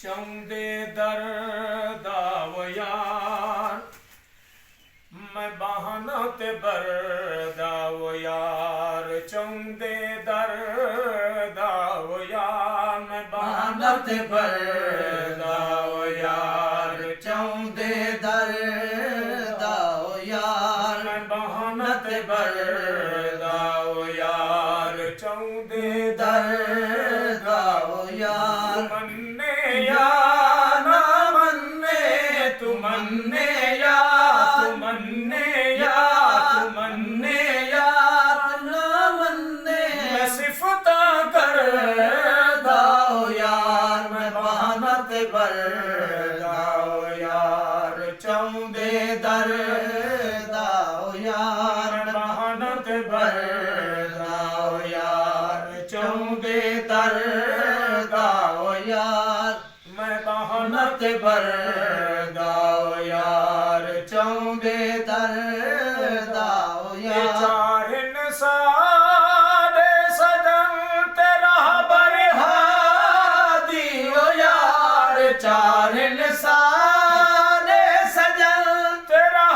चौंदे दर दाव यार मैं बहाना ते बर दाव यार चौंदे दर दाव यार मैं बहाना ते बर दाव यार चौंदे दर दाओ यार मैं बहाना ते बर दाव यार चौंदे दर दाओ यार मन्ने या ना मन्ने तू मन्ने या तू मन्ने या तू मन्ने या ना मन्ने मैं सिफता कर दाओ यार मैं बहाना ते बर दाओ यार चौंदे दर दाओ यार मैं बहाना ते बर दाओ यार चौंदे दर दाओ यार मैं बहाना ते बर दाओ यार चौंदे दर दाओ ये यार चार सारे सजन तेरा बरहादी ओ यार चार सारे सजन तेरा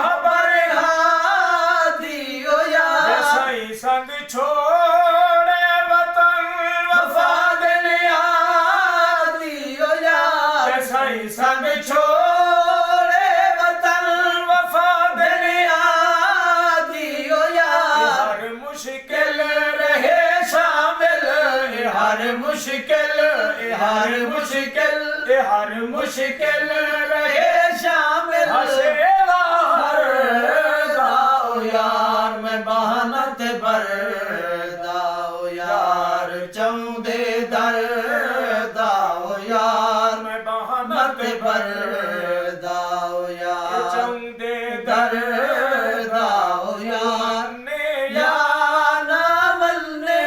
दियो यार सही संग छोड़े वतन वफा दियो यार सही संग छोड़े वतन वफा दियो यार हर मुश्किल रहे शामिल हर मुश्किल हर मुश्किल हर मुश्किल रहे शामिल हसेवा दाओ यार मैं बहाना ते बर दाओ यार चौंदे दर दाओ यार मैं बहाना ते बर दाओ यार चौंदे दर दाओ यार ने या ना मन्ने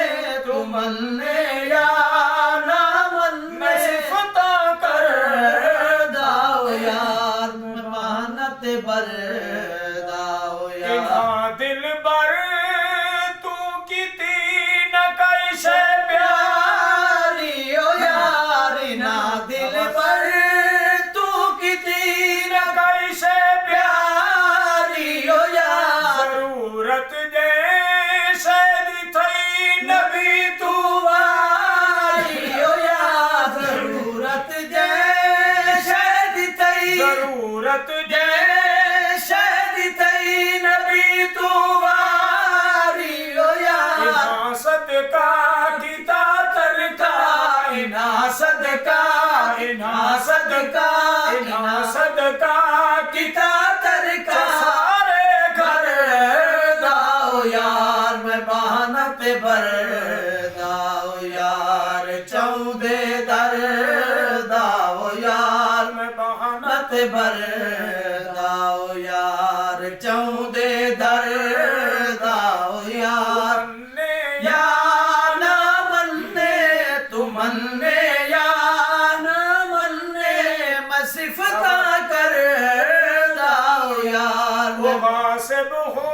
तू मन्ने या ना मन्ने सिफता कर दाओ यार मैं बहाना ते बर दाओ यार इन्हा दिल बर तू किती न कैसे प्यारी ओ यार ना दिल पर तू कितनी न कैसे प्यारी ओ यार जरूरत जैसे दी थई नबी तू वारी ओ यार जरूरत जैसे दी तई जरूरत जैसे दी तई नबी तू वारी ओ यार इन्हा सदका किता तरका इन्हा सदका इन्हा सदका इन्हा सदका किता तरका सारे घर दाओ यार मैं बहाना ते बर दाओ यार चौंदे दर दाओ यार मैं बहाना ते बर दाओ यार चौंदे दर दाओ यार ने या ना मन्ने तू मन्ने या ना मन्ने मैं सिफता कर दाओ यार वो गासिब हो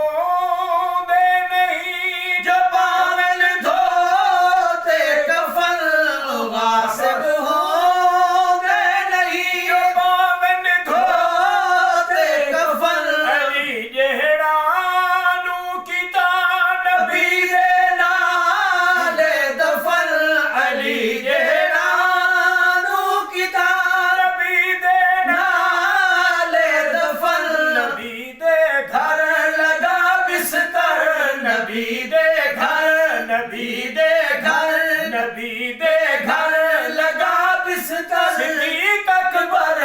दे नहीं जो पावन धोते कफन गासिब हो दे नहीं जो पावन धोते कफन अली जेहड़ा नू किता नबी नबी दे नाले दफन अली जेड़ा नू किताब नबी दे नाले दफन नबी दे घर लगा बिस्तर नबी दे घर नबी दे घर नबी दे घर लगा बिस्तर सिद्दीक अकबर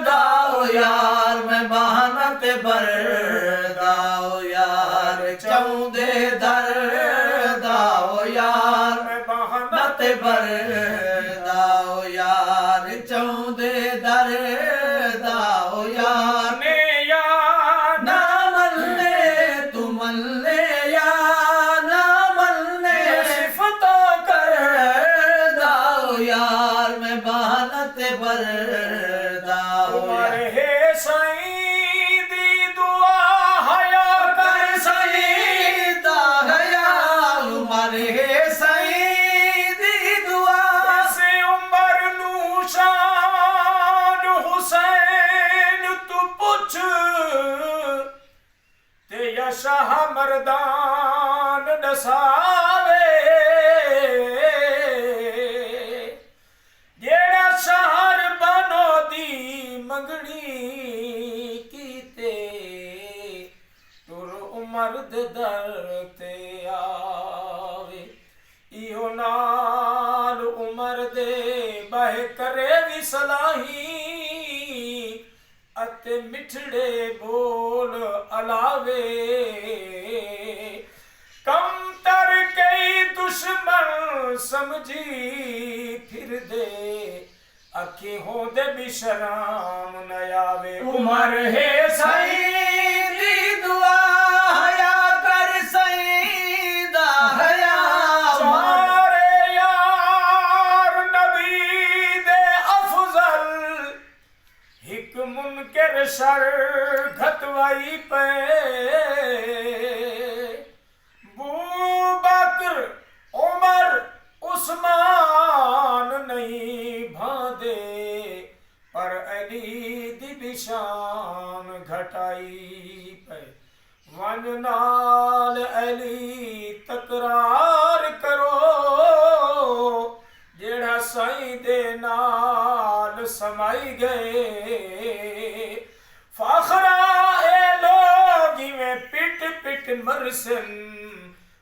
दाओ यार मैं बहाना ते बर दाओ यार चौंदे दर दाओ यार मैं बहाना ते बर दाओ यार चौंदे दर दाओ यार ने या ना मन्ने तू मन्ने या ना मन्ने सिफता कर दाओ यार मैं बहाना ते बर शाह मर्दान दसावे जेड़ा शहर बनो दी मंगनी कीते तुर उमर दे दर ते आवे इहो नाल उमर दे बह करे भी सलाही अते मिठड़े बोल अलावे कम तर कई दुश्मन समझी फिर दे अखी हो दे बिशराम न आवे उमर है सईं दी दुआ हया कर सईं दा हया सारे यार नबी दे अफजल हिक मुनकर शर घतवाई पे बू बकर उमर उस्मान नहीं भादे पर अली दी बिशान घटाई पे वन नाल अली तकरार करो जेड़ा साईं दे नाल समाई गए फाखरा ए लोग में पिट पिट मरसन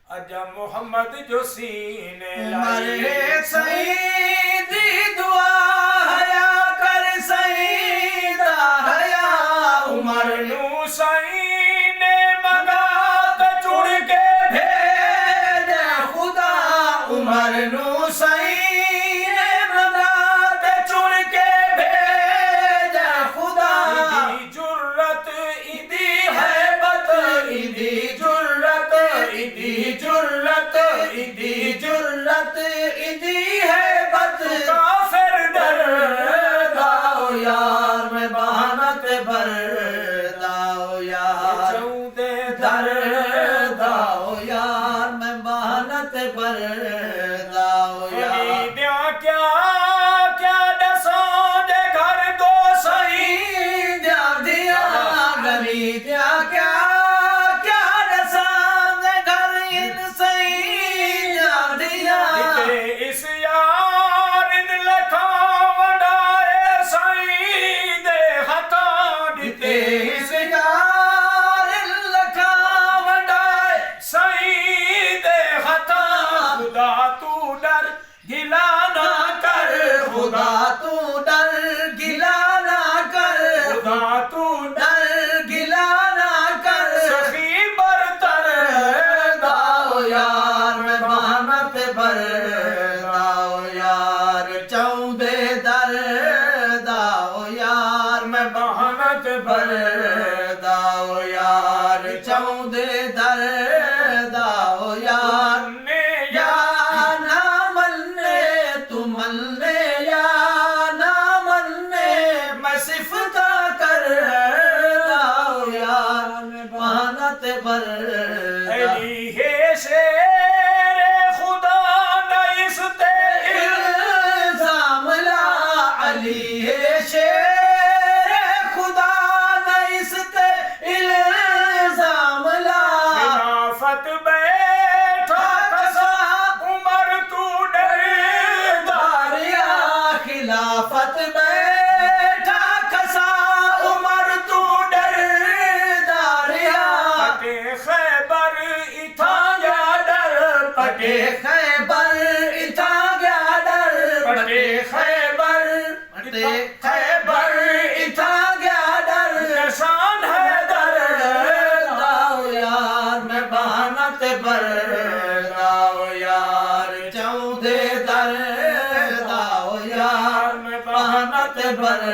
अजा मोहम्मद जो सीने उमर है सईं दी दुआ हया कर सईं दा हया उमर नू साईं ने मंगा तो जुड़ के भेजा खुदा उमर नू सईं ने मंगा ते चुन के भेजा खुदा इदी जुर्रत इदी हैबत इदी जुर्रत इदी जुर्रत इदी जुर्रत इदी हैबत काफिर डर दाओ यार मैं बहानत भर दाओ यार चौदे दर दाओ यार मैं बहानत भर दाओ यार दिया क्या क्या दसा दे घर दो सही सईं द्या दिया गली द्या क्या क्या दसांग घर इन सईं द्या दिया ते इस यार इन लखा वडाए साईं दे हथा दिते इस यार लखा वडाए साईं दे हथा खुदा तू डर गिला ना कर खुदा तू डर गिला ना कर खुदा तू डर गिला ना कर सखी बरतर दाओ यार मैं बहानत भर दाओ यार चौदे दर दाओ यार मैं बहानत भर दाओ यार चौदे दर दाओ यार ने या ना मन्ने तू मन्ने या ना मन्ने मैं सिफता कर दाओ यार मैं बहानत भर अली है शेर खुदा न इस ते इल्जाम ला अली है शेर खुदा न इस ते इल्जाम ला खिलाफत बैठा कसा उमर तू डर दारिया खिलाफत बैठा खसा उमर तू डर दारिया पटे खैबर इथा या डर पटे खैबर इथा गया डर पटे खैबर पटे खैबर इथा गया डर निशान है दर दाओ यार मैं बहानत भर दाओ यार चौदे दर दाओ यार मैं बहानत भर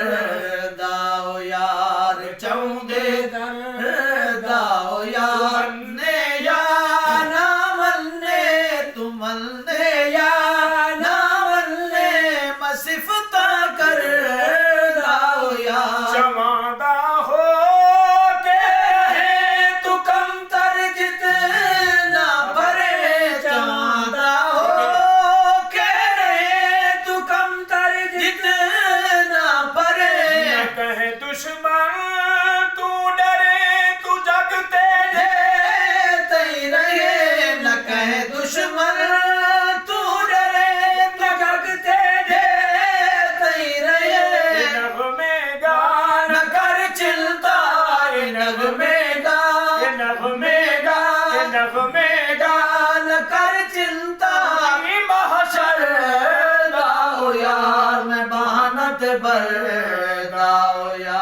दाओ यार चौदे दर दाओ यार ने या ना मन्ने तू मन्ने या ना मन्ने मैं सिफता कर दाओ यार जमादा हो के है तू कम तर जितना भरे नगमे डाल कर चिंता महशर दाओ यार मैं बहानत बर दाओ यार